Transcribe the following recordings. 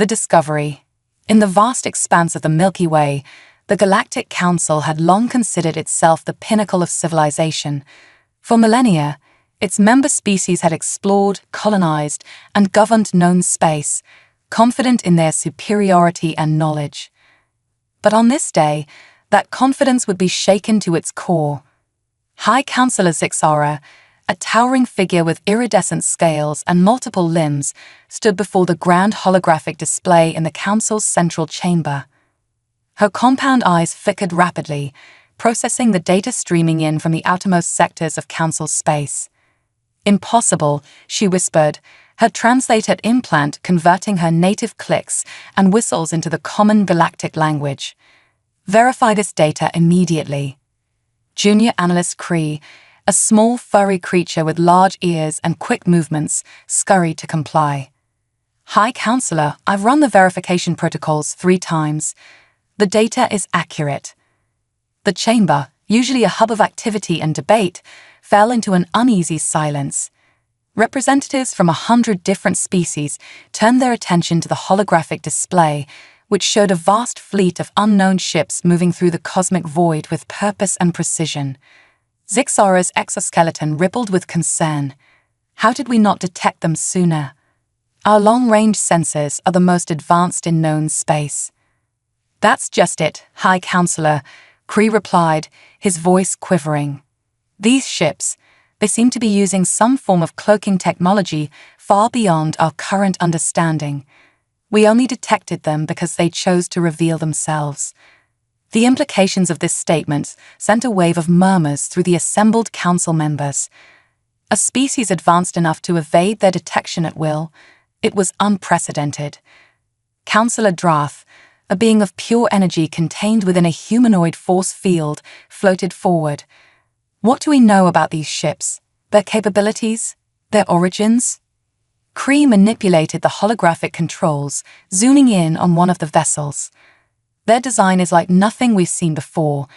The discovery. In the vast expanse of the Milky Way, the Galactic Council had long considered itself the pinnacle of civilization. For millennia, its member species had explored, colonized, and governed known space, confident in their superiority and knowledge. But on this day, that confidence would be shaken to its core. High Counselor Zixara, a towering figure with iridescent scales and multiple limbs, stood before the grand holographic display in the Council's central chamber. Her compound eyes flickered rapidly, processing the data streaming in from the outermost sectors of Council space. "Impossible," she whispered, her translator implant converting her native clicks and whistles into the common galactic language. "Verify this data immediately." Junior Analyst Cree, a small furry creature with large ears and quick movements, scurried to comply. "High Counselor, I've run the verification protocols 3 times. The data is accurate." The chamber, usually a hub of activity and debate, fell into an uneasy silence. Representatives from 100 different species turned their attention to the holographic display, which showed a vast fleet of unknown ships moving through the cosmic void with purpose and precision. Zixara's exoskeleton rippled with concern. How did we not detect them sooner? Our long-range sensors are the most advanced in known space. "That's just it, High Counselor," Cree replied, his voice quivering. "These ships, they seem to be using some form of cloaking technology far beyond our current understanding. We only detected them because they chose to reveal themselves." The implications of this statement sent a wave of murmurs through the assembled council members. A species advanced enough to evade their detection at will, it was unprecedented. Councillor Drath, a being of pure energy contained within a humanoid force field, floated forward. "What do we know about these ships? Their capabilities? Their origins?" Cree manipulated the holographic controls, zooming in on one of the vessels. "Their design is like nothing we've seen before.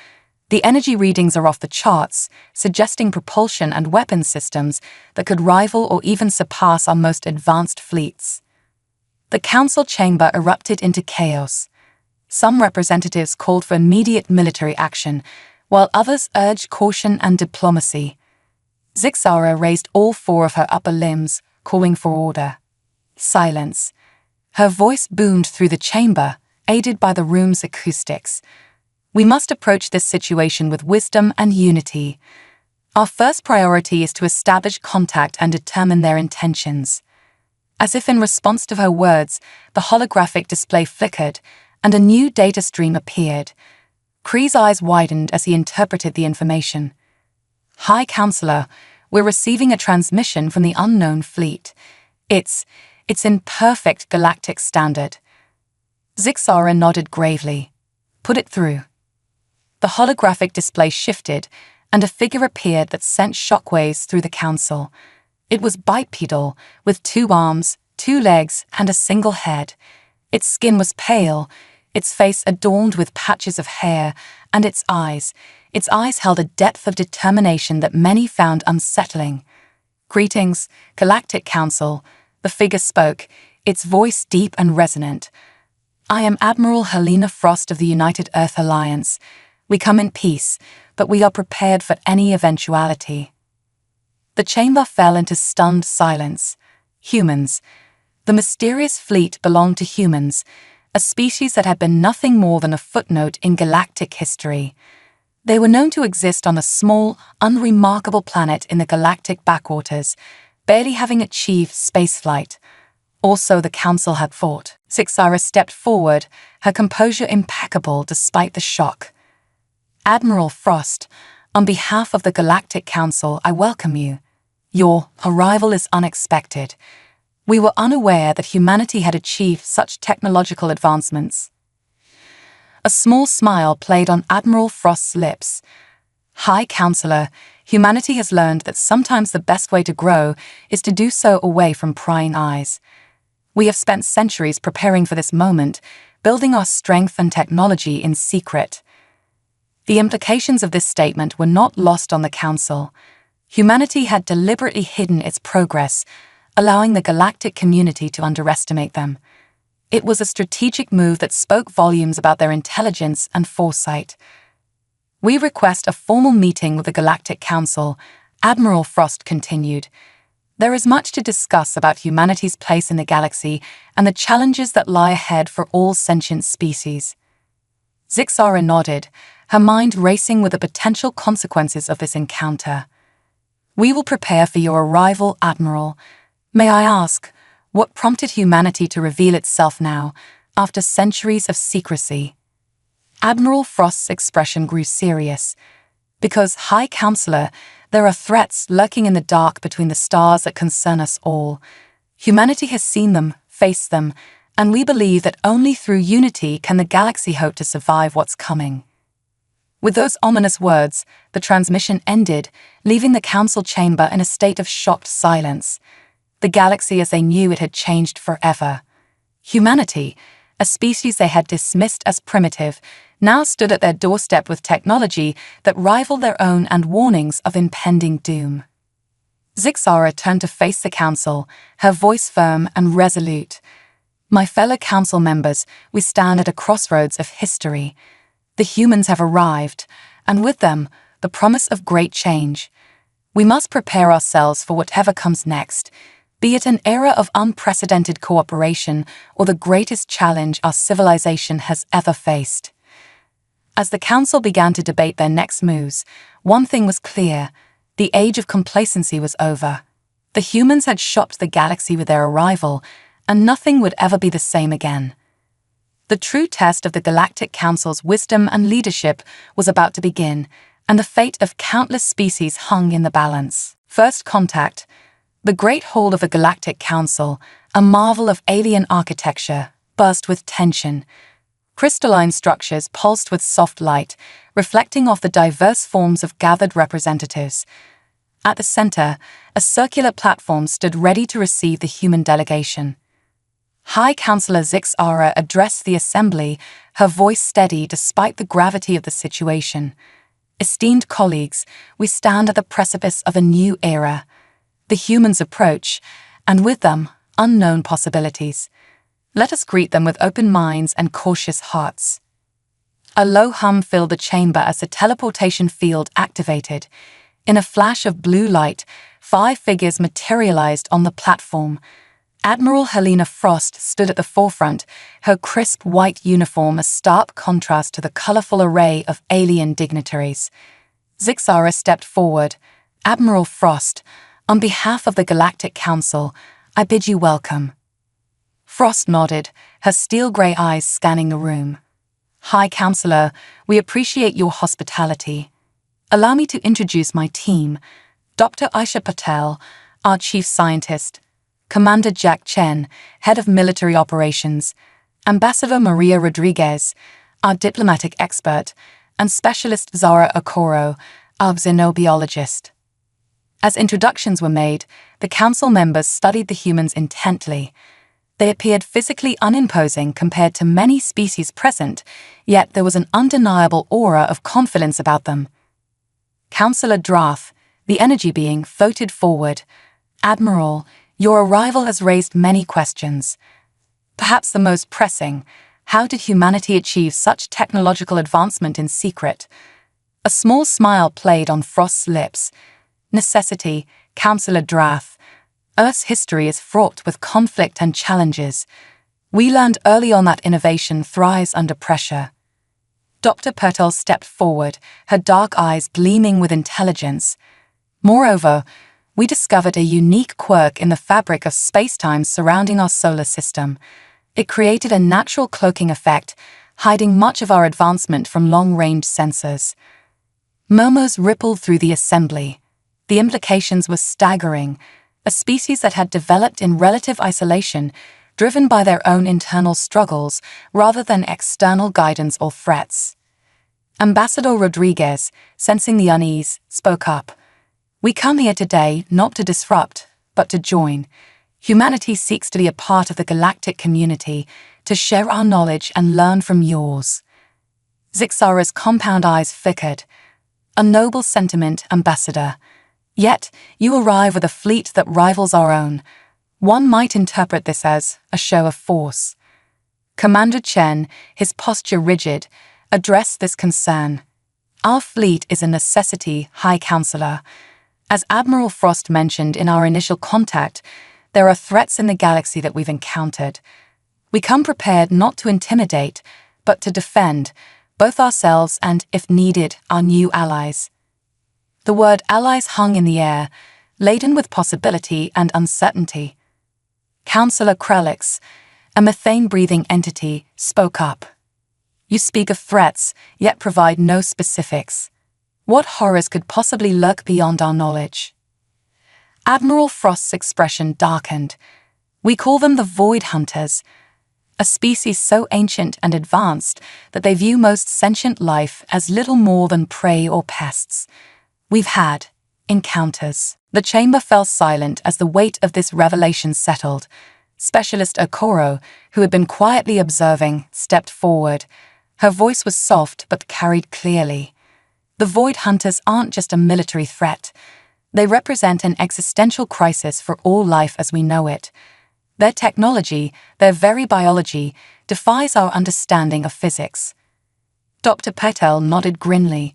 The energy readings are off the charts, suggesting propulsion and weapon systems that could rival or even surpass our most advanced fleets." The council chamber erupted into chaos. Some representatives called for immediate military action, while others urged caution and diplomacy. Zixara raised all 4 of her upper limbs, calling for order. Silence. Her voice boomed through the chamber, aided by the room's acoustics. "We must approach this situation with wisdom and unity. Our first priority is to establish contact and determine their intentions." As if in response to her words, the holographic display flickered, and a new data stream appeared. Cree's eyes widened as he interpreted the information. "High Counselor, we're receiving a transmission from the unknown fleet. It's in perfect galactic standard." Zixara nodded gravely. "Put it through." The holographic display shifted, and a figure appeared that sent shockwaves through the council. It was bipedal, with 2 arms, 2 legs, and a single head. Its skin was pale, its face adorned with patches of hair, and its eyes held a depth of determination that many found unsettling. "Greetings, Galactic Council," the figure spoke, its voice deep and resonant. "I am Admiral Helena Frost of the United Earth Alliance. We come in peace, but we are prepared for any eventuality." The chamber fell into stunned silence. Humans. The mysterious fleet belonged to humans, a species that had been nothing more than a footnote in galactic history. They were known to exist on a small, unremarkable planet in the galactic backwaters, barely having achieved spaceflight. Also, the council had thought. Zixara stepped forward, her composure impeccable despite the shock. "Admiral Frost, on behalf of the Galactic Council, I welcome you. Your arrival is unexpected. We were unaware that humanity had achieved such technological advancements." A small smile played on Admiral Frost's lips. "High Counselor, humanity has learned that sometimes the best way to grow is to do so away from prying eyes. We have spent centuries preparing for this moment, building our strength and technology in secret." The implications of this statement were not lost on the Council. Humanity had deliberately hidden its progress, allowing the galactic community to underestimate them. It was a strategic move that spoke volumes about their intelligence and foresight. "We request a formal meeting with the Galactic Council," Admiral Frost continued. "There is much to discuss about humanity's place in the galaxy and the challenges that lie ahead for all sentient species." Zixara nodded, her mind racing with the potential consequences of this encounter. "We will prepare for your arrival, Admiral. May I ask, what prompted humanity to reveal itself now, after centuries of secrecy?" Admiral Frost's expression grew serious. "Because, High Counselor, there are threats lurking in the dark between the stars that concern us all. Humanity has seen them, faced them, and we believe that only through unity can the galaxy hope to survive what's coming." With those ominous words, the transmission ended, leaving the council chamber in a state of shocked silence. The galaxy as they knew it had changed forever. Humanity, a species they had dismissed as primitive, now stood at their doorstep with technology that rivaled their own and warnings of impending doom. Zixara turned to face the council, her voice firm and resolute. "My fellow council members, we stand at a crossroads of history. The humans have arrived, and with them, the promise of great change. We must prepare ourselves for whatever comes next, be it an era of unprecedented cooperation or the greatest challenge our civilization has ever faced." As the council began to debate their next moves, one thing was clear: the age of complacency was over. The humans had shocked the galaxy with their arrival, and nothing would ever be the same again. The true test of the Galactic Council's wisdom and leadership was about to begin, and the fate of countless species hung in the balance. First contact. The Great Hall of the Galactic Council, a marvel of alien architecture, buzzed with tension. Crystalline structures pulsed with soft light, reflecting off the diverse forms of gathered representatives. At the center, a circular platform stood ready to receive the human delegation. High Counselor Zixara addressed the assembly, her voice steady despite the gravity of the situation. "Esteemed colleagues, we stand at the precipice of a new era. The humans approach, and with them, unknown possibilities. Let us greet them with open minds and cautious hearts." A low hum filled the chamber as the teleportation field activated. In a flash of blue light, 5 figures materialized on the platform. Admiral Helena Frost stood at the forefront, her crisp white uniform a stark contrast to the colorful array of alien dignitaries. Zixara stepped forward. "Admiral Frost, on behalf of the Galactic Council, I bid you welcome." Frost nodded, her steel-gray eyes scanning the room. "High Counselor, we appreciate your hospitality. Allow me to introduce my team: Dr. Aisha Patel, our chief scientist; Commander Jack Chen, head of military operations; Ambassador Maria Rodriguez, our diplomatic expert; and Specialist Zara Okoro, our xenobiologist." As introductions were made, the council members studied the humans intently. They appeared physically unimposing compared to many species present, yet there was an undeniable aura of confidence about them. Councillor Drath, the energy being, floated forward. "Admiral, your arrival has raised many questions. Perhaps the most pressing: how did humanity achieve such technological advancement in secret?" A small smile played on Frost's lips. "Necessity, Councillor Drath. Earth's history is fraught with conflict and challenges. We learned early on that innovation thrives under pressure." Dr. Pertel stepped forward, her dark eyes gleaming with intelligence. "Moreover, we discovered a unique quirk in the fabric of space-time surrounding our solar system. It created a natural cloaking effect, hiding much of our advancement from long-range sensors." Murmurs rippled through the assembly. The implications were staggering: a species that had developed in relative isolation, driven by their own internal struggles rather than external guidance or threats. Ambassador Rodriguez, sensing the unease, spoke up. "We come here today not to disrupt, but to join. Humanity seeks to be a part of the galactic community, to share our knowledge and learn from yours." Zixara's compound eyes flickered. "A noble sentiment, Ambassador. Yet, you arrive with a fleet that rivals our own. One might interpret this as a show of force." Commander Chen, his posture rigid, addressed this concern. "Our fleet is a necessity, High Counselor. As Admiral Frost mentioned in our initial contact, there are threats in the galaxy that we've encountered. We come prepared not to intimidate, but to defend, both ourselves and, if needed, our new allies." The word allies hung in the air, laden with possibility and uncertainty. Counselor Krelix, a methane-breathing entity, spoke up. "You speak of threats, yet provide no specifics. What horrors could possibly lurk beyond our knowledge?" Admiral Frost's expression darkened. "We call them the Void Hunters, a species so ancient and advanced that they view most sentient life as little more than prey or pests. We've had encounters." The chamber fell silent as the weight of this revelation settled. Specialist Okoro, who had been quietly observing, stepped forward. Her voice was soft but carried clearly. "The Void Hunters aren't just a military threat. They represent an existential crisis for all life as we know it. Their technology, their very biology, defies our understanding of physics." Dr. Patel nodded grimly.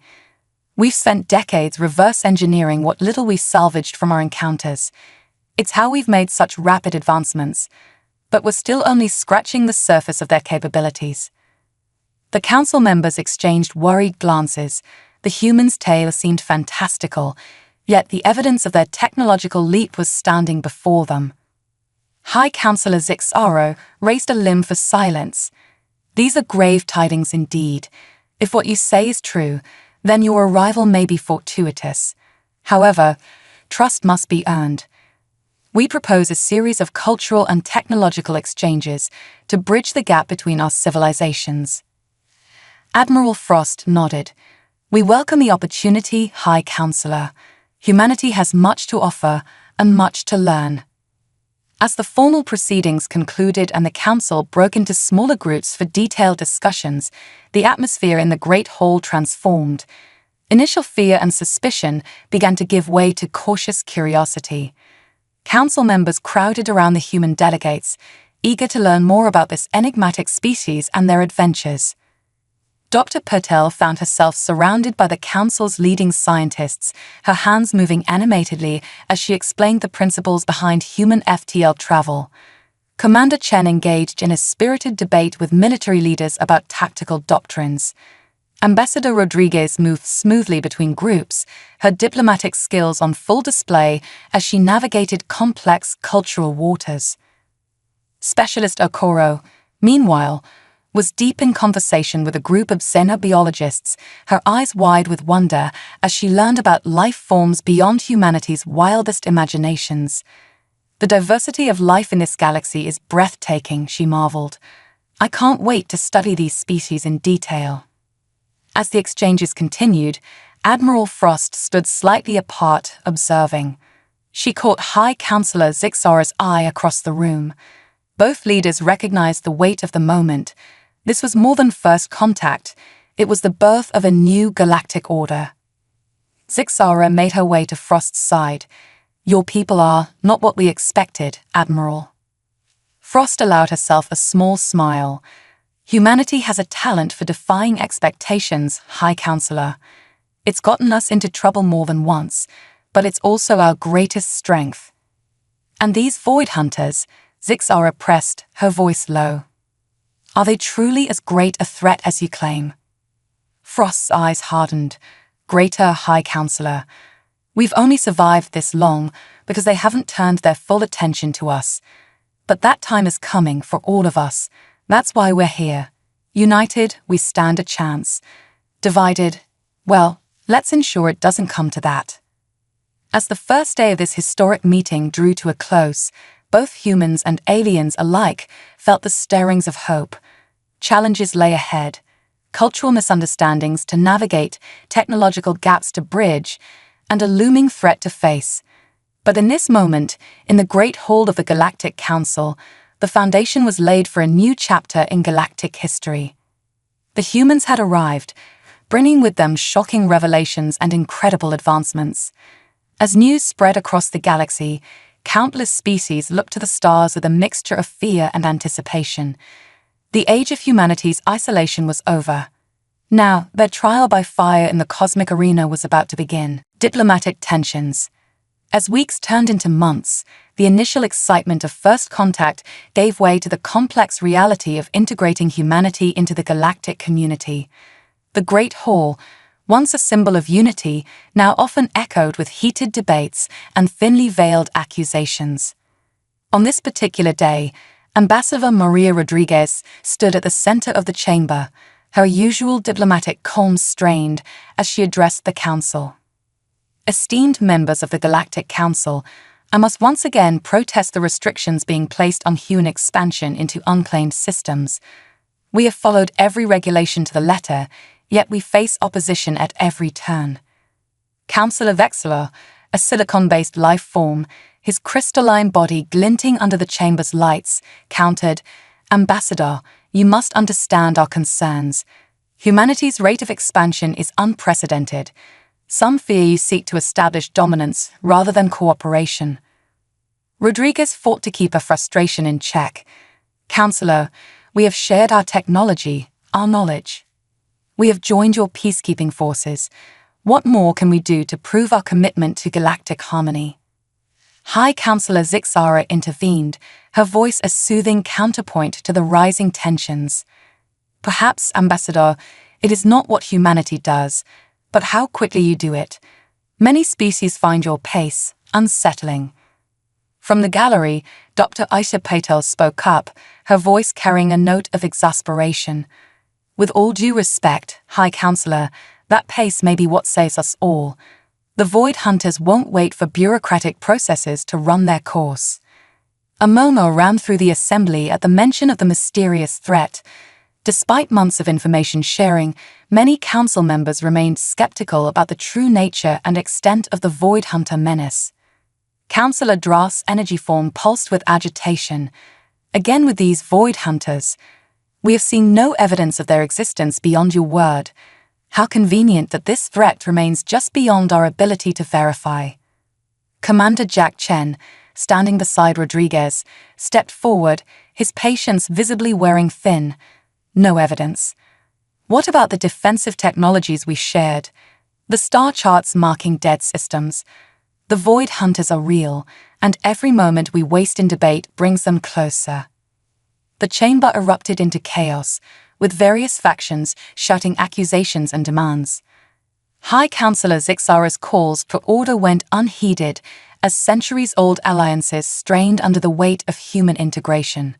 "We've spent decades reverse engineering what little we salvaged from our encounters. It's how we've made such rapid advancements, but we're still only scratching the surface of their capabilities." The council members exchanged worried glances. The humans' tale seemed fantastical, yet the evidence of their technological leap was standing before them. High Counselor Zixaro raised a limb for silence. "These are grave tidings indeed. If what you say is true, then your arrival may be fortuitous. However, trust must be earned. We propose a series of cultural and technological exchanges to bridge the gap between our civilizations." Admiral Frost nodded. "We welcome the opportunity, High Counselor. Humanity has much to offer and much to learn." As the formal proceedings concluded and the council broke into smaller groups for detailed discussions, the atmosphere in the Great Hall transformed. Initial fear and suspicion began to give way to cautious curiosity. Council members crowded around the human delegates, eager to learn more about this enigmatic species and their adventures. Dr. Patel found herself surrounded by the council's leading scientists, her hands moving animatedly as she explained the principles behind human FTL travel. Commander Chen engaged in a spirited debate with military leaders about tactical doctrines. Ambassador Rodriguez moved smoothly between groups, her diplomatic skills on full display as she navigated complex cultural waters. Specialist Okoro, meanwhile, was deep in conversation with a group of xenobiologists, her eyes wide with wonder as she learned about life forms beyond humanity's wildest imaginations. "The diversity of life in this galaxy is breathtaking," she marveled. "I can't wait to study these species in detail." As the exchanges continued, Admiral Frost stood slightly apart, observing. She caught High Counselor Zixara's eye across the room. Both leaders recognized the weight of the moment. This was more than first contact. It was the birth of a new galactic order. Zixara made her way to Frost's side. "Your people are not what we expected, Admiral." Frost allowed herself a small smile. "Humanity has a talent for defying expectations, High Counselor. It's gotten us into trouble more than once, but it's also our greatest strength." "And these Void Hunters," Zixara pressed, her voice low. "Are they truly as great a threat as you claim?" Frost's eyes hardened. "Greater, High Counselor. We've only survived this long because they haven't turned their full attention to us. But that time is coming for all of us. That's why we're here. United, we stand a chance. Divided, well, let's ensure it doesn't come to that." As the first day of this historic meeting drew to a close, both humans and aliens alike felt the stirrings of hope. Challenges lay ahead, cultural misunderstandings to navigate, technological gaps to bridge, and a looming threat to face. But in this moment, in the Great Hall of the Galactic Council, the foundation was laid for a new chapter in galactic history. The humans had arrived, bringing with them shocking revelations and incredible advancements. As news spread across the galaxy, countless species looked to the stars with a mixture of fear and anticipation. The age of humanity's isolation was over. Now, their trial by fire in the cosmic arena was about to begin. Diplomatic tensions. As weeks turned into months, the initial excitement of first contact gave way to the complex reality of integrating humanity into the galactic community. The Great Hall, once a symbol of unity, now often echoed with heated debates and thinly veiled accusations. On this particular day, Ambassador Maria Rodriguez stood at the center of the chamber, her usual diplomatic calm strained as she addressed the council. Esteemed members of the Galactic Council, I must once again protest the restrictions being placed on human expansion into unclaimed systems. We have followed every regulation to the letter, yet we face opposition at every turn. Councillor Vexler, a silicon-based life form, his crystalline body glinting under the chamber's lights, countered, "Ambassador, you must understand our concerns. Humanity's rate of expansion is unprecedented. Some fear you seek to establish dominance rather than cooperation." Rodriguez fought to keep her frustration in check. "Councillor, we have shared our technology, our knowledge. We have joined your peacekeeping forces. What more can we do to prove our commitment to galactic harmony?" High Councillor Zixara intervened, her voice a soothing counterpoint to the rising tensions. "Perhaps, Ambassador, it is not what humanity does, but how quickly you do it. Many species find your pace unsettling." From the gallery, Dr. Aisha Patel spoke up, her voice carrying a note of exasperation. "With all due respect, High Councillor, that pace may be what saves us all. The Void Hunters won't wait for bureaucratic processes to run their course." A murmur ran through the assembly at the mention of the mysterious threat. Despite months of information sharing, many council members remained skeptical about the true nature and extent of the Void Hunter menace. Councillor Drass' energy form pulsed with agitation. "Again with these Void Hunters. We have seen no evidence of their existence beyond your word. How convenient that this threat remains just beyond our ability to verify." Commander Jack Chen, standing beside Rodriguez, stepped forward, his patience visibly wearing thin. "No evidence. What about the defensive technologies we shared? The star charts marking dead systems? The Void Hunters are real, and every moment we waste in debate brings them closer." The chamber erupted into chaos, with various factions shouting accusations and demands. High Councillor Zixara's calls for order went unheeded as centuries-old alliances strained under the weight of human integration.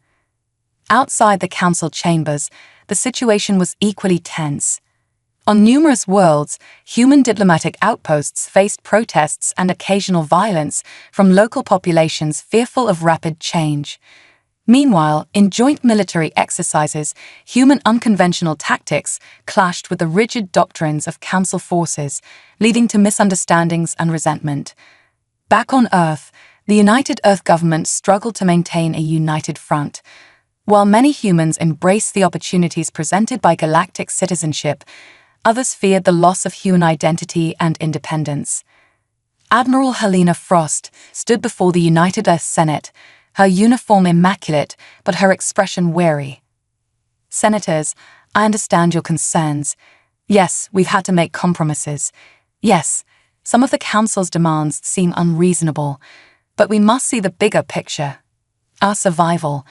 Outside the council chambers, the situation was equally tense. On numerous worlds, human diplomatic outposts faced protests and occasional violence from local populations fearful of rapid change. Meanwhile, in joint military exercises, human unconventional tactics clashed with the rigid doctrines of council forces, leading to misunderstandings and resentment. Back on Earth, the United Earth government struggled to maintain a united front. While many humans embraced the opportunities presented by galactic citizenship, others feared the loss of human identity and independence. Admiral Helena Frost stood before the United Earth Senate, her uniform immaculate, but her expression wary. "Senators, I understand your concerns. Yes, we've had to make compromises. Yes, some of the Council's demands seem unreasonable, but we must see the bigger picture. Our survival,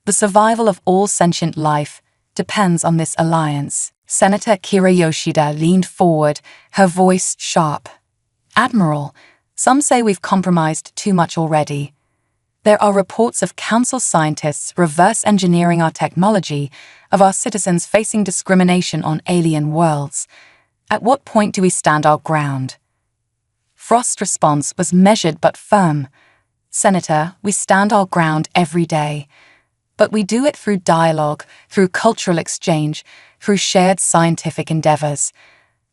the survival of all sentient life, depends on this alliance." Senator Kira Yoshida leaned forward, her voice sharp. "Admiral, some say we've compromised too much already. There are reports of council scientists reverse engineering our technology, of our citizens facing discrimination on alien worlds. At what point do we stand our ground?" Frost's response was measured but firm. "Senator, we stand our ground every day. But we do it through dialogue, through cultural exchange, through shared scientific endeavors.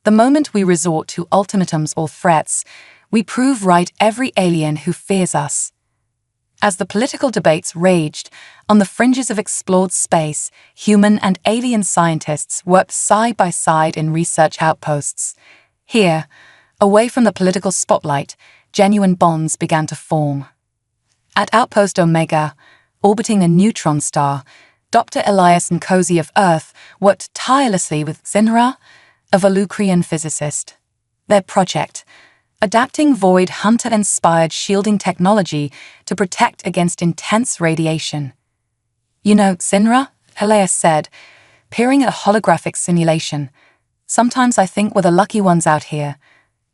The moment we resort to ultimatums or threats, we prove right every alien who fears us." As the political debates raged, on the fringes of explored space, human and alien scientists worked side by side in research outposts. Here, away from the political spotlight, genuine bonds began to form. At Outpost Omega, orbiting a neutron star, Dr. Elias Nkosi of Earth worked tirelessly with Zinra, a Volucrian physicist. Their project, adapting Void Hunter-inspired shielding technology to protect against intense radiation. You know, Zinra, Elias said, peering at a holographic simulation. Sometimes I think we're the lucky ones out here.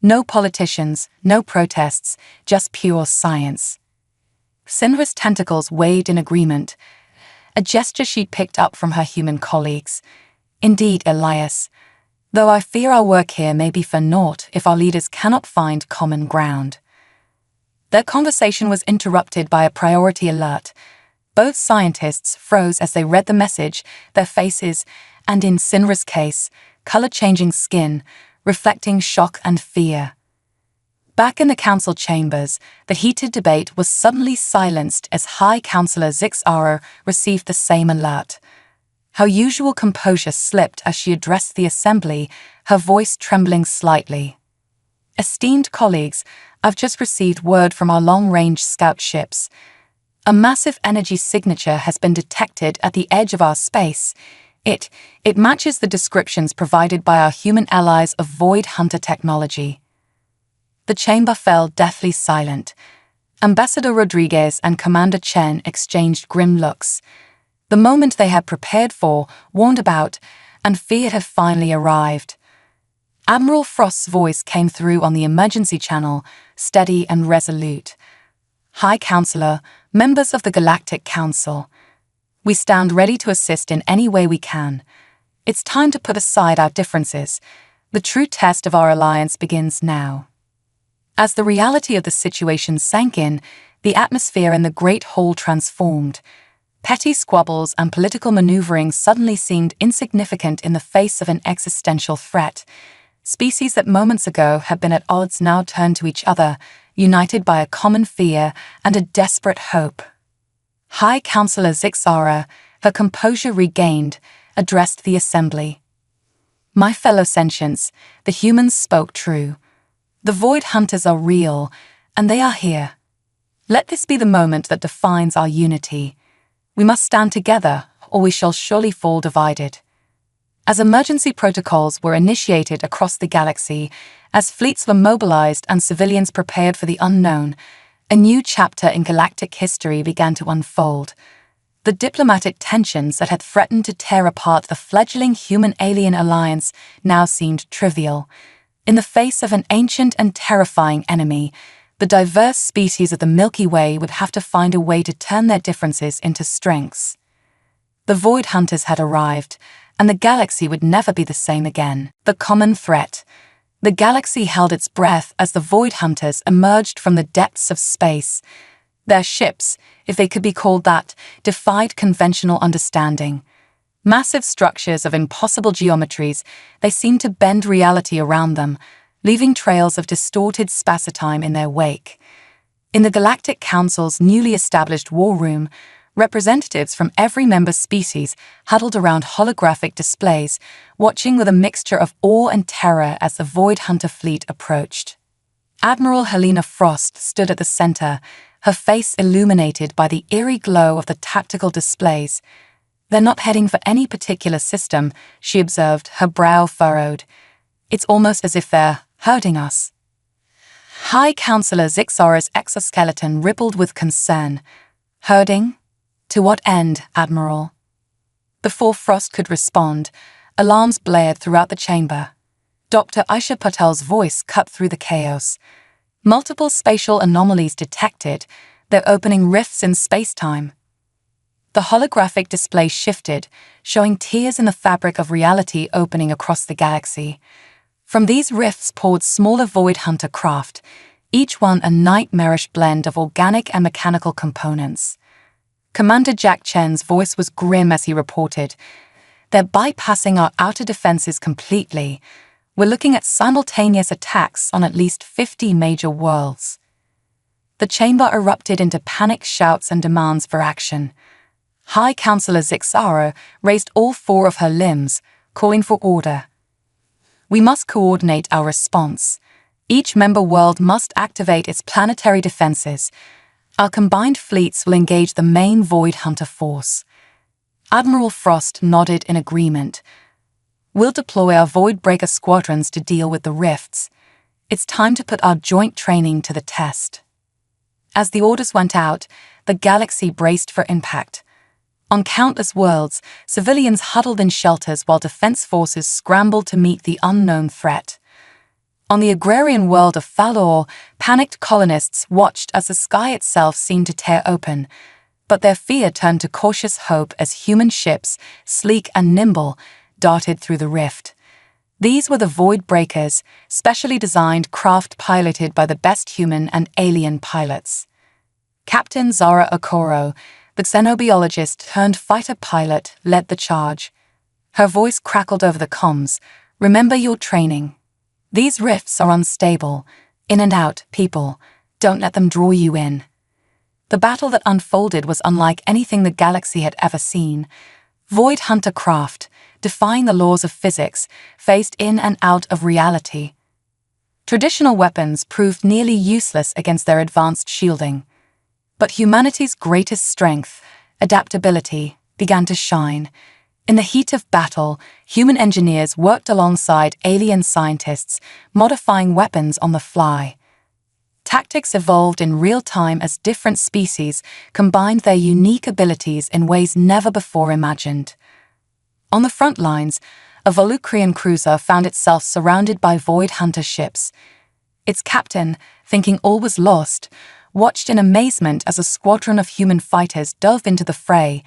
No politicians, no protests, just pure science. Zinra's tentacles waved in agreement, a gesture she'd picked up from her human colleagues. Indeed, Elias, though I fear our work here may be for naught if our leaders cannot find common ground. Their conversation was interrupted by a priority alert. Both scientists froze as they read the message, their faces, and in Zinra's case, color-changing skin, reflecting shock and fear. Back in the council chambers, the heated debate was suddenly silenced as High Counselor Zixara received the same alert. Her usual composure slipped as she addressed the assembly, her voice trembling slightly. Esteemed colleagues, I've just received word from our long-range scout ships. A massive energy signature has been detected at the edge of our space. It matches the descriptions provided by our human allies of Void Hunter technology. The chamber fell deathly silent. Ambassador Rodriguez and Commander Chen exchanged grim looks. The moment they had prepared for, warned about, and feared had finally arrived. Admiral Frost's voice came through on the emergency channel, steady and resolute. High Counselor, members of the Galactic Council, we stand ready to assist in any way we can. It's time to put aside our differences. The true test of our alliance begins now. As the reality of the situation sank in, the atmosphere in the Great Hall transformed. Petty squabbles and political maneuvering suddenly seemed insignificant in the face of an existential threat. Species that moments ago had been at odds now turned to each other, united by a common fear and a desperate hope. High Counselor Zixara, her composure regained, addressed the assembly. My fellow sentients, the humans spoke true. The Void Hunters are real, and they are here. Let this be the moment that defines our unity. We must stand together, or we shall surely fall divided. As emergency protocols were initiated across the galaxy, as fleets were mobilized and civilians prepared for the unknown, a new chapter in galactic history began to unfold. The diplomatic tensions that had threatened to tear apart the fledgling human-alien alliance now seemed trivial. In the face of an ancient and terrifying enemy, the diverse species of the Milky Way would have to find a way to turn their differences into strengths. The Void Hunters had arrived, and the galaxy would never be the same again. The common threat. The galaxy held its breath as the Void Hunters emerged from the depths of space. Their ships, if they could be called that, defied conventional understanding. Massive structures of impossible geometries, they seemed to bend reality around them, leaving trails of distorted spacetime in their wake. In the Galactic Council's newly established war room, representatives from every member species huddled around holographic displays, watching with a mixture of awe and terror as the Void Hunter fleet approached. Admiral Helena Frost stood at the center, her face illuminated by the eerie glow of the tactical displays. They're not heading for any particular system, she observed, her brow furrowed. It's almost as if they're hurting us. High Counselor Zixara's exoskeleton rippled with concern. Herding? To what end, Admiral? Before Frost could respond, alarms blared throughout the chamber. Dr. Aisha Patel's voice cut through the chaos. Multiple spatial anomalies detected, their opening rifts in space-time. The holographic display shifted, showing tears in the fabric of reality opening across the galaxy. From these rifts poured smaller Void Hunter craft, each one a nightmarish blend of organic and mechanical components. Commander Jack Chen's voice was grim as he reported, "They're bypassing our outer defenses completely. We're looking at simultaneous attacks on at least 50 major worlds." The chamber erupted into panicked shouts and demands for action. High Counselor Zixara raised all four of her limbs, calling for order. We must coordinate our response. Each member world must activate its planetary defenses. Our combined fleets will engage the main Void Hunter force. Admiral Frost nodded in agreement. "We'll deploy our Voidbreaker squadrons to deal with the rifts. It's time to put our joint training to the test." As the orders went out, the galaxy braced for impact. On countless worlds, civilians huddled in shelters while defense forces scrambled to meet the unknown threat. On the agrarian world of Falor, panicked colonists watched as the sky itself seemed to tear open, but their fear turned to cautious hope as human ships, sleek and nimble, darted through the rift. These were the Void Breakers, specially designed craft piloted by the best human and alien pilots. Captain Zara Okoro, the xenobiologist-turned-fighter pilot, led the charge. Her voice crackled over the comms. "Remember your training. These rifts are unstable. In and out, people. Don't let them draw you in." The battle that unfolded was unlike anything the galaxy had ever seen. Void Hunter craft, defying the laws of physics, phased in and out of reality. Traditional weapons proved nearly useless against their advanced shielding. But humanity's greatest strength, adaptability, began to shine. In the heat of battle, human engineers worked alongside alien scientists, modifying weapons on the fly. Tactics evolved in real time as different species combined their unique abilities in ways never before imagined. On the front lines, a Volucrian cruiser found itself surrounded by Void Hunter ships. Its captain, thinking all was lost, watched in amazement as a squadron of human fighters dove into the fray.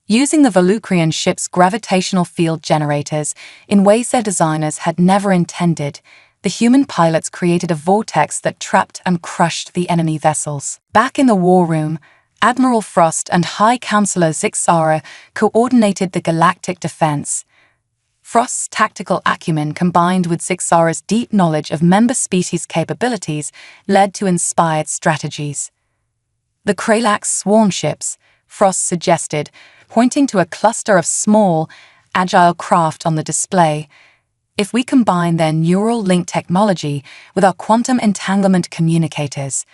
Using the Volucrian ship's gravitational field generators in ways their designers had never intended, the human pilots created a vortex that trapped and crushed the enemy vessels. Back in the war room, Admiral Frost and High Counselor Zixara coordinated the galactic defense. Frost's tactical acumen combined with Zixara's deep knowledge of member species' capabilities led to inspired strategies. "The Kralax swarm ships," Frost suggested, pointing to a cluster of small, agile craft on the display. "If we combine their neural link technology with our quantum entanglement communicators,"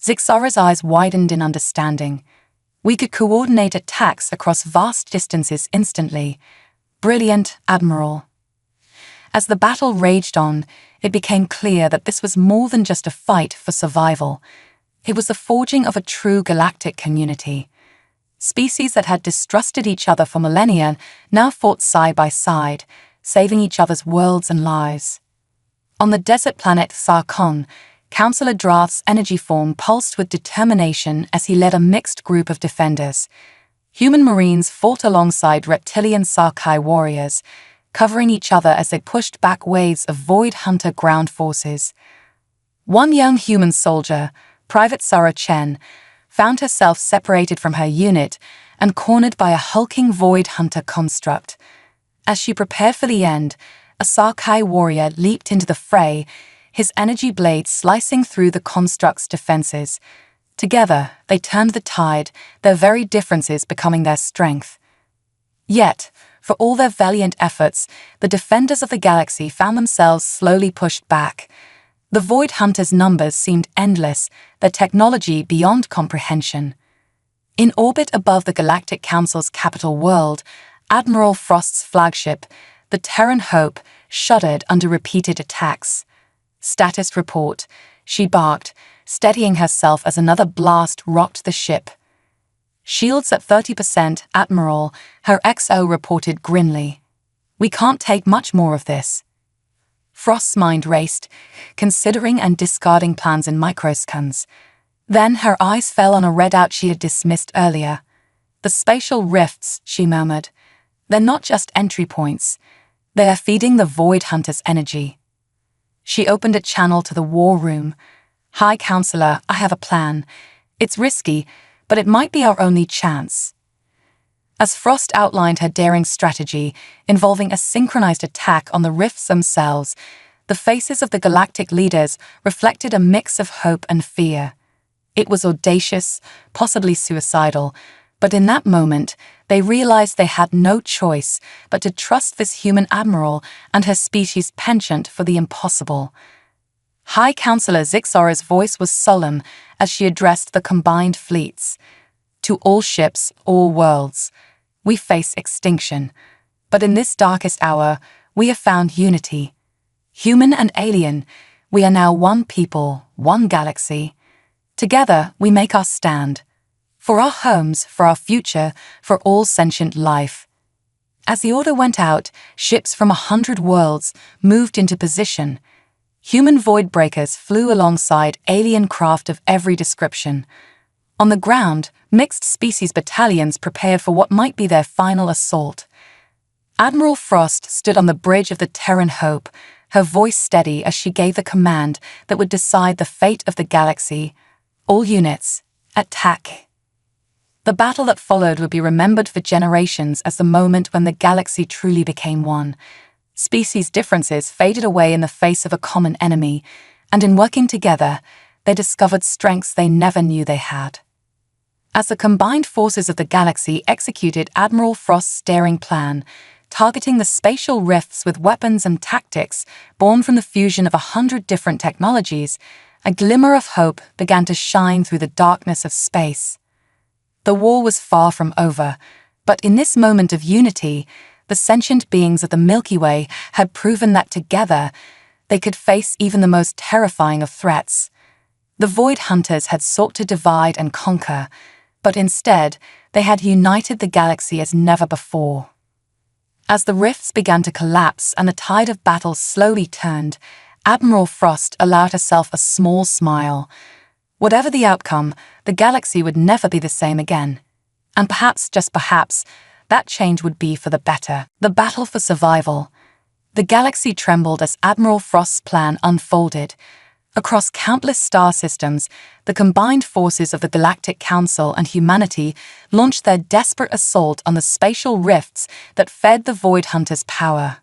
Zixara's eyes widened in understanding, "we could coordinate attacks across vast distances instantly." "Brilliant, Admiral." As the battle raged on, it became clear that this was more than just a fight for survival. It was the forging of a true galactic community. Species that had distrusted each other for millennia now fought side by side, saving each other's worlds and lives. On the desert planet Sarkon, Councillor Drath's energy form pulsed with determination as he led a mixed group of defenders. Human Marines fought alongside reptilian Sarkai warriors, covering each other as they pushed back waves of Void Hunter ground forces. One young human soldier, Private Sarah Chen, found herself separated from her unit and cornered by a hulking Void Hunter construct. As she prepared for the end, a Sarkai warrior leaped into the fray, his energy blade slicing through the construct's defenses. Together, they turned the tide, their very differences becoming their strength. Yet, for all their valiant efforts, the defenders of the galaxy found themselves slowly pushed back. The Void Hunters' numbers seemed endless, their technology beyond comprehension. In orbit above the Galactic Council's capital world, Admiral Frost's flagship, the Terran Hope, shuddered under repeated attacks. "Status report," she barked, steadying herself as another blast rocked the ship. "Shields at 30%, Admiral," her XO reported grimly. "We can't take much more of this." Frost's mind raced, considering and discarding plans in microscans. Then her eyes fell on a readout she had dismissed earlier. "The spatial rifts," she murmured. "They're not just entry points. They are feeding the Void Hunter's energy." She opened a channel to the war room. "High Counselor, I have a plan. It's risky, but it might be our only chance." As Frost outlined her daring strategy, involving a synchronized attack on the rifts themselves, the faces of the galactic leaders reflected a mix of hope and fear. It was audacious, possibly suicidal, but in that moment, they realized they had no choice but to trust this human admiral and her species' penchant for the impossible. High Counselor Zixara's voice was solemn as she addressed the combined fleets. "To all ships, all worlds. we face extinction. But in this darkest hour, we have found unity. Human and alien, we are now one people, one galaxy. Together, we make our stand. For our homes, for our future, for all sentient life. As the order went out, ships from 100 worlds moved into position. Human void breakers flew alongside alien craft of every description. On the ground, mixed species battalions prepared for what might be their final assault. Admiral Frost stood on the bridge of the Terran Hope, her voice steady as she gave the command that would decide the fate of the galaxy. All units, attack. The battle that followed would be remembered for generations as the moment when the galaxy truly became one. Species differences faded away in the face of a common enemy, and in working together, they discovered strengths they never knew they had. As the combined forces of the galaxy executed Admiral Frost's daring plan, targeting the spatial rifts with weapons and tactics born from the fusion of 100 different technologies, a glimmer of hope began to shine through the darkness of space. The war was far from over, but in this moment of unity, the sentient beings of the Milky Way had proven that together, they could face even the most terrifying of threats. The Void Hunters had sought to divide and conquer, but instead, they had united the galaxy as never before. As the rifts began to collapse and the tide of battle slowly turned, Admiral Frost allowed herself a small smile. Whatever the outcome, the galaxy would never be the same again. And perhaps, just perhaps, that change would be for the better. The battle for survival. The galaxy trembled as Admiral Frost's plan unfolded. Across countless star systems, the combined forces of the Galactic Council and humanity launched their desperate assault on the spatial rifts that fed the Void Hunters' power.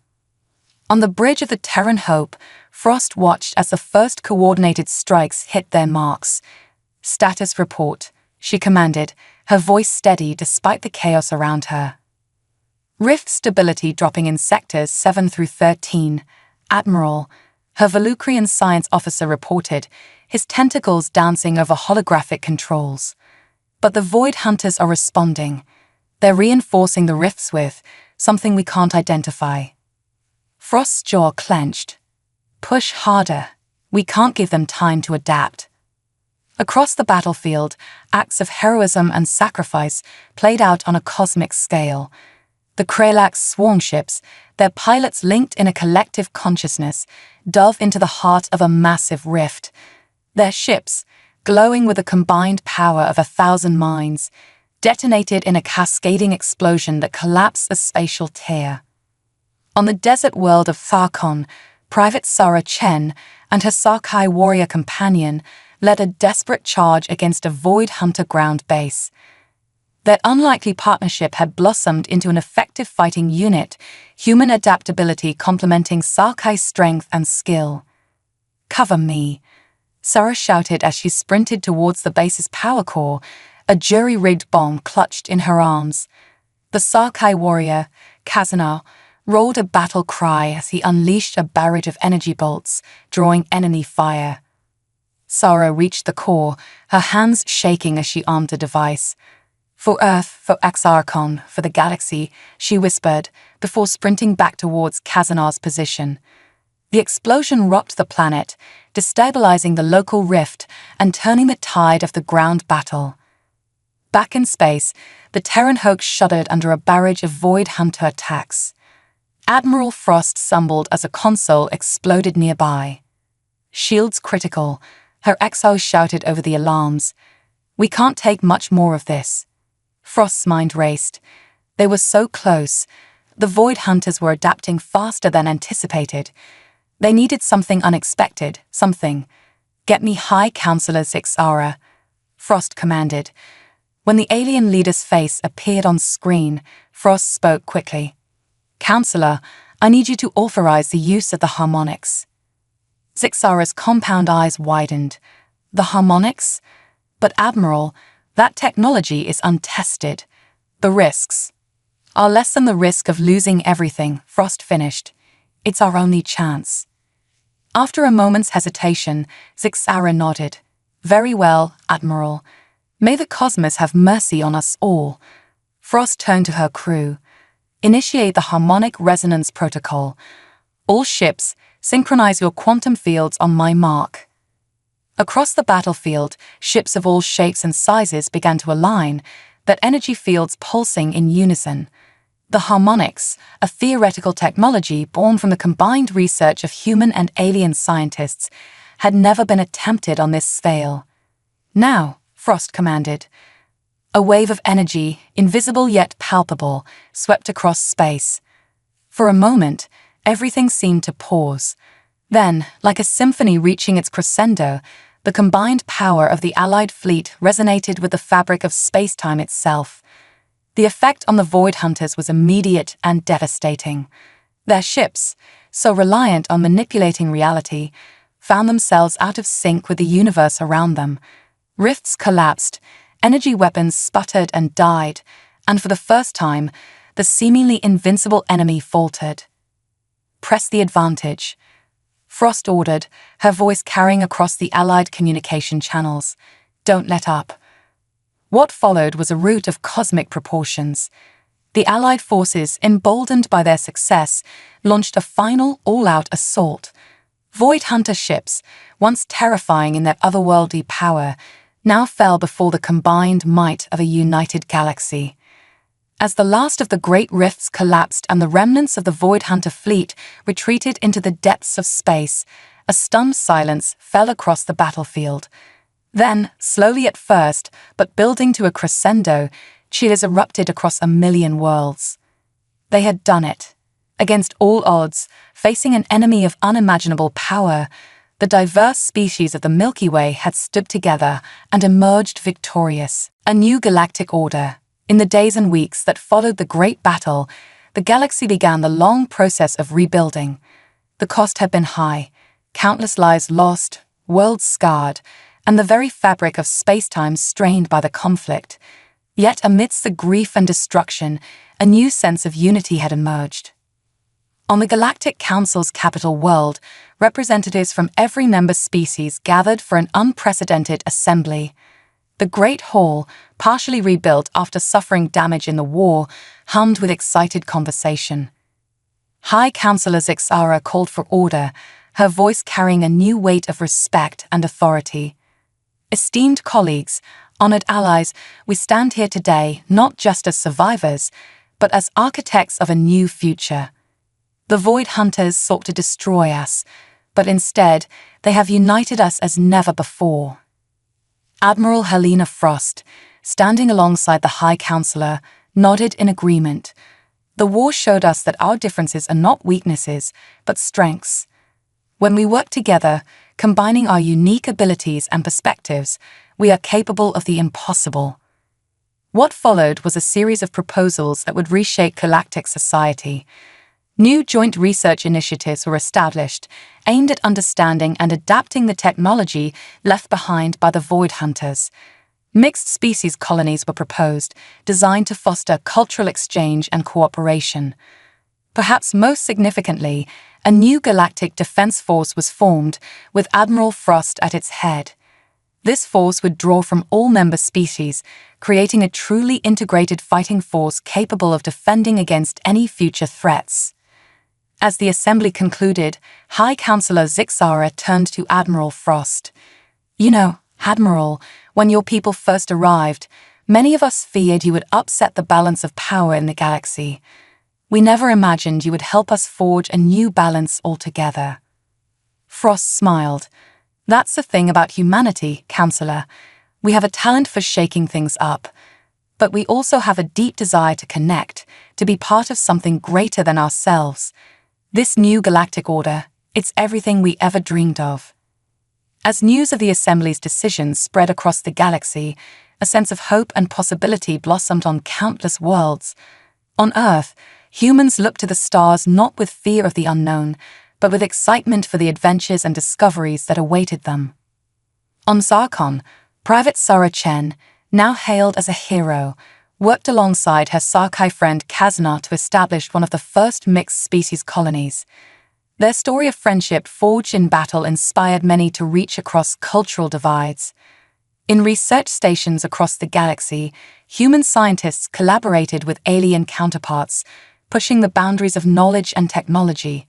On the bridge of the Terran Hope, Frost watched as the first coordinated strikes hit their marks. "Status report," she commanded, her voice steady despite the chaos around her. "Rift stability dropping in sectors 7 through 13. Admiral," her Volucrian science officer reported, his tentacles dancing over holographic controls. "But the Void Hunters are responding. They're reinforcing the rifts with something we can't identify." Frost's jaw clenched. "Push harder. We can't give them time to adapt." Across the battlefield, acts of heroism and sacrifice played out on a cosmic scale. The Kralak's swarm ships, their pilots linked in a collective consciousness, dove into the heart of a massive rift. Their ships, glowing with the combined power of 1,000 minds, detonated in a cascading explosion that collapsed a spatial tear. On the desert world of Tharkon, Private Sarah Chen and her Sarkai warrior companion led a desperate charge against a Void Hunter ground base. Their unlikely partnership had blossomed into an effective fighting unit, human adaptability complementing Sarkai's strength and skill. "Cover me," Sarah shouted as she sprinted towards the base's power core, a jury-rigged bomb clutched in her arms. The Sarkai warrior, Kazanar, rolled a battle cry as he unleashed a barrage of energy bolts, drawing enemy fire. Sarah reached the core, her hands shaking as she armed the device. "For Earth, for Axarkon, for the galaxy," she whispered, before sprinting back towards Kazanar's position. The explosion rocked the planet, destabilizing the local rift and turning the tide of the ground battle. Back in space, the Terran Hoax shuddered under a barrage of Void Hunter attacks. Admiral Frost stumbled as a console exploded nearby. "Shields critical," her XO shouted over the alarms. "We can't take much more of this." Frost's mind raced. They were so close. The Void Hunters were adapting faster than anticipated. They needed something unexpected, something. "Get me High Counselor Zixara," Frost commanded. When the alien leader's face appeared on screen, Frost spoke quickly. "Counselor, I need you to authorize the use of the harmonics." Zixara's compound eyes widened. "The harmonics? But Admiral, that technology is untested. The risks are less than the risk of losing everything," Frost finished. "It's our only chance." After a moment's hesitation, Zixara nodded. "Very well, Admiral. May the cosmos have mercy on us all." Frost turned to her crew. Initiate the harmonic resonance protocol. All ships, synchronize your quantum fields on my mark. Across the battlefield, ships of all shapes and sizes began to align, their energy fields pulsing in unison. The harmonics, a theoretical technology born from the combined research of human and alien scientists, had never been attempted on this scale. Now, Frost commanded. A wave of energy, invisible yet palpable, swept across space. For a moment, everything seemed to pause. Then, like a symphony reaching its crescendo, the combined power of the Allied fleet resonated with the fabric of space-time itself. The effect on the Void Hunters was immediate and devastating. Their ships, so reliant on manipulating reality, found themselves out of sync with the universe around them. Rifts collapsed, energy weapons sputtered and died, and for the first time, the seemingly invincible enemy faltered. Press the advantage, Frost ordered, her voice carrying across the Allied communication channels. Don't let up. What followed was a rout of cosmic proportions. The Allied forces, emboldened by their success, launched a final all-out assault. Void Hunter ships, once terrifying in their otherworldly power, now fell before the combined might of a united galaxy. As the last of the great rifts collapsed and the remnants of the Void Hunter fleet retreated into the depths of space, a stunned silence fell across the battlefield. Then, slowly at first, but building to a crescendo, cheers erupted across 1,000,000 worlds. They had done it. Against all odds, facing an enemy of unimaginable power, the diverse species of the Milky Way had stood together and emerged victorious. A new galactic order. In the days and weeks that followed the great battle, the galaxy began the long process of rebuilding. The cost had been high, countless lives lost, worlds scarred, and the very fabric of space-time strained by the conflict. Yet amidst the grief and destruction, a new sense of unity had emerged. On the Galactic Council's capital world, representatives from every member species gathered for an unprecedented assembly. The Great Hall, partially rebuilt after suffering damage in the war, hummed with excited conversation. High Counselor Zixara called for order, her voice carrying a new weight of respect and authority. Esteemed colleagues, honored allies, we stand here today not just as survivors, but as architects of a new future. The Void Hunters sought to destroy us, but instead they have united us as never before. Admiral Helena Frost, standing alongside the High Counselor, nodded in agreement. The war showed us that our differences are not weaknesses, but strengths. When we work together, combining our unique abilities and perspectives, we are capable of the impossible. What followed was a series of proposals that would reshape galactic society. New joint research initiatives were established, aimed at understanding and adapting the technology left behind by the Void Hunters. Mixed species colonies were proposed, designed to foster cultural exchange and cooperation. Perhaps most significantly, a new galactic defense force was formed, with Admiral Frost at its head. This force would draw from all member species, creating a truly integrated fighting force capable of defending against any future threats. As the assembly concluded, High Counselor Zixara turned to Admiral Frost. You know, Admiral, when your people first arrived, many of us feared you would upset the balance of power in the galaxy. We never imagined you would help us forge a new balance altogether. Frost smiled. That's the thing about humanity, Counselor. We have a talent for shaking things up. But we also have a deep desire to connect, to be part of something greater than ourselves. This new galactic order, it's everything we ever dreamed of. As news of the Assembly's decisions spread across the galaxy, a sense of hope and possibility blossomed on countless worlds. On Earth, humans looked to the stars not with fear of the unknown, but with excitement for the adventures and discoveries that awaited them. On Zarkon, Private Sarah Chen, now hailed as a hero, worked alongside her Sarkai friend Kazna to establish one of the first mixed-species colonies. Their story of friendship forged in battle inspired many to reach across cultural divides. In research stations across the galaxy, human scientists collaborated with alien counterparts, pushing the boundaries of knowledge and technology.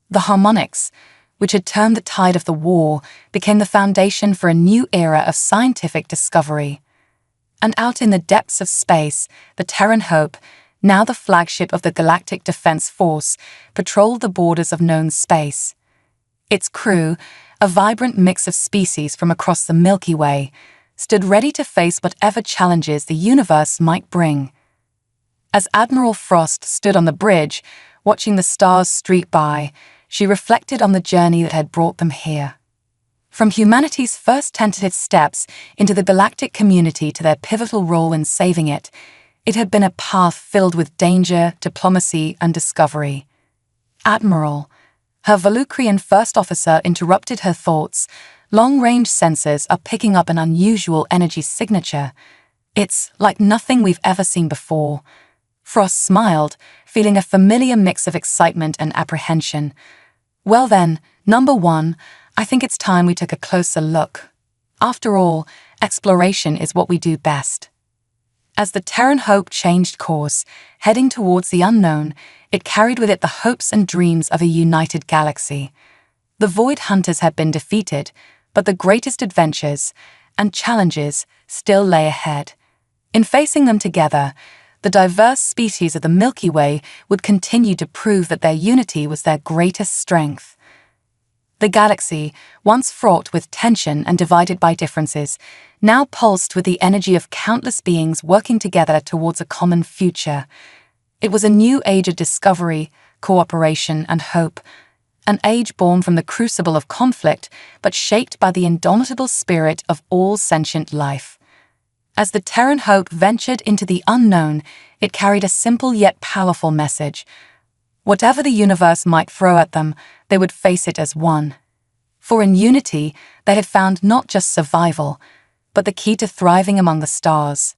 The harmonics, which had turned the tide of the war, became the foundation for a new era of scientific discovery. And out in the depths of space, the Terran Hope, now the flagship of the Galactic Defense Force, patrolled the borders of known space. Its crew, a vibrant mix of species from across the Milky Way, stood ready to face whatever challenges the universe might bring. As Admiral Frost stood on the bridge, watching the stars streak by, she reflected on the journey that had brought them here. From humanity's first tentative steps into the galactic community to their pivotal role in saving it, it had been a path filled with danger, diplomacy, and discovery. Admiral, her Volucrian first officer, interrupted her thoughts. Long-range sensors are picking up an unusual energy signature. It's like nothing we've ever seen before. Frost smiled, feeling a familiar mix of excitement and apprehension. Well then, number one, I think it's time we took a closer look. After all, exploration is what we do best. As the Terran Hope changed course, heading towards the unknown, it carried with it the hopes and dreams of a united galaxy. The Void Hunters had been defeated, but the greatest adventures and challenges still lay ahead. In facing them together, the diverse species of the Milky Way would continue to prove that their unity was their greatest strength. The galaxy, once fraught with tension and divided by differences, now pulsed with the energy of countless beings working together towards a common future. It was a new age of discovery, cooperation, and hope, an age born from the crucible of conflict, but shaped by the indomitable spirit of all sentient life. As the Terran Hope ventured into the unknown, it carried a simple yet powerful message. Whatever the universe might throw at them, they would face it as one. For in unity, they had found not just survival, but the key to thriving among the stars.